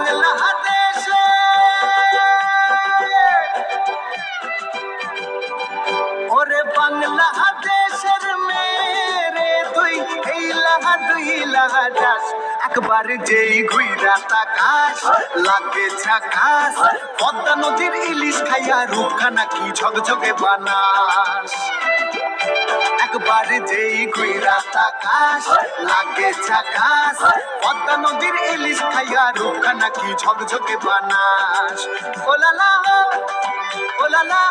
বাংলাদেশে ওরে বাংলাদেশের মেরে তুই দুইলা যাস একবার যেই ঘুইরা তাকাস লাগে ঝাকাস পদ্মা নদীর ইলিশ খাইয়া রূপখানা কি ঝকঝকে বানাস একবার যেই ঘুইরা তাকাস লাগে ঝাকাস পদ্মা নদীর ইলিশ খাইয়া রূপখানা কি ঝকঝকে বানাস ooh la la ooh la la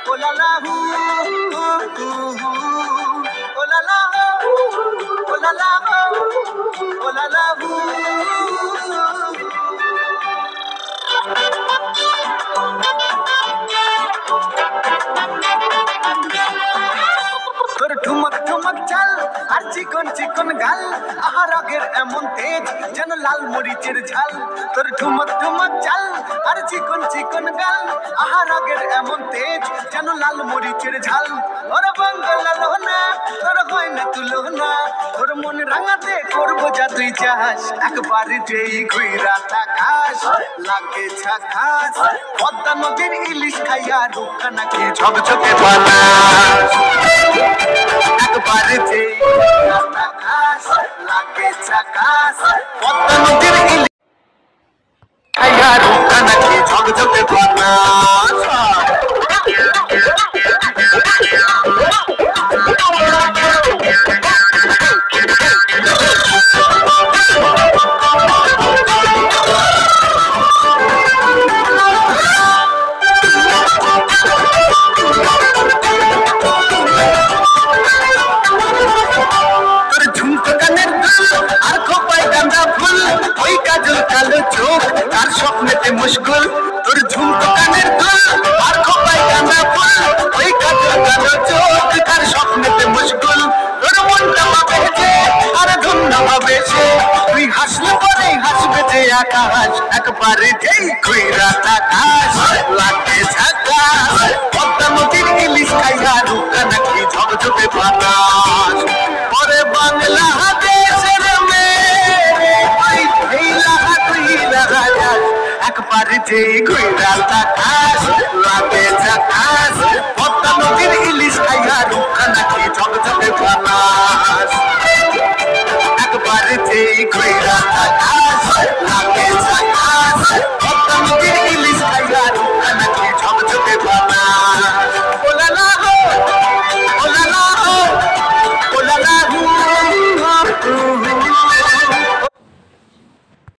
ooh la la ooh la la ooh la la ooh la la তোর ঠুমক ঠুমক চাল আর চিকন চিকন গাল আহার আগের এমন তেজ যেন লাল মরিচের ঝাল তোর ঠুমক ঠুমক চাল আর চিকন চিকন গাল আহার আগের এমন তেজ যেন লাল মরিচের ঝাল ওর বাংলা লোনা তোর হয় না তুলনা তোর মন রাঙাতে করবো যা তুই চাস একবার যেই ঘুইরা তাকাস লাগে ঝাকাস পদ্মা নদীর ইলিশ খাইয়া রূপখানা কি ঝকঝকে বানাস একবার যেই তাকাস লাগে ঝাকাস পদ্মা নদীর ইলিশ খাইয়া রূপখানা কি ঝকঝকে বানাস আর স্বপ্নেতে মুশকুল তোর ঝুমকো কানের দুল আর খোপায় গাঁদা ফুল ওই কাজল কালো চোখ আর স্বপ্নেতে মুশকুল তোর মনটা পাবে যে আর ধুমনা পাবে সে তুই হাসলে পরে হাসবে যে আকাশ একবারে যেই ঘুইরা তাকাস লাগে ঝাকাস পদ্মা নদীর ইলিশ খাইয়া রূপখানা কি ঝকঝকে বাতাস পরে বাংলাদেশের একবার যেই ঘুইরা তাকাস লাগে ঝাকাস পদ্মা নদীর ইলিশ খাইয়া রূপখানা কি ঝকঝকে বানাস একবার যেই ঘুইরা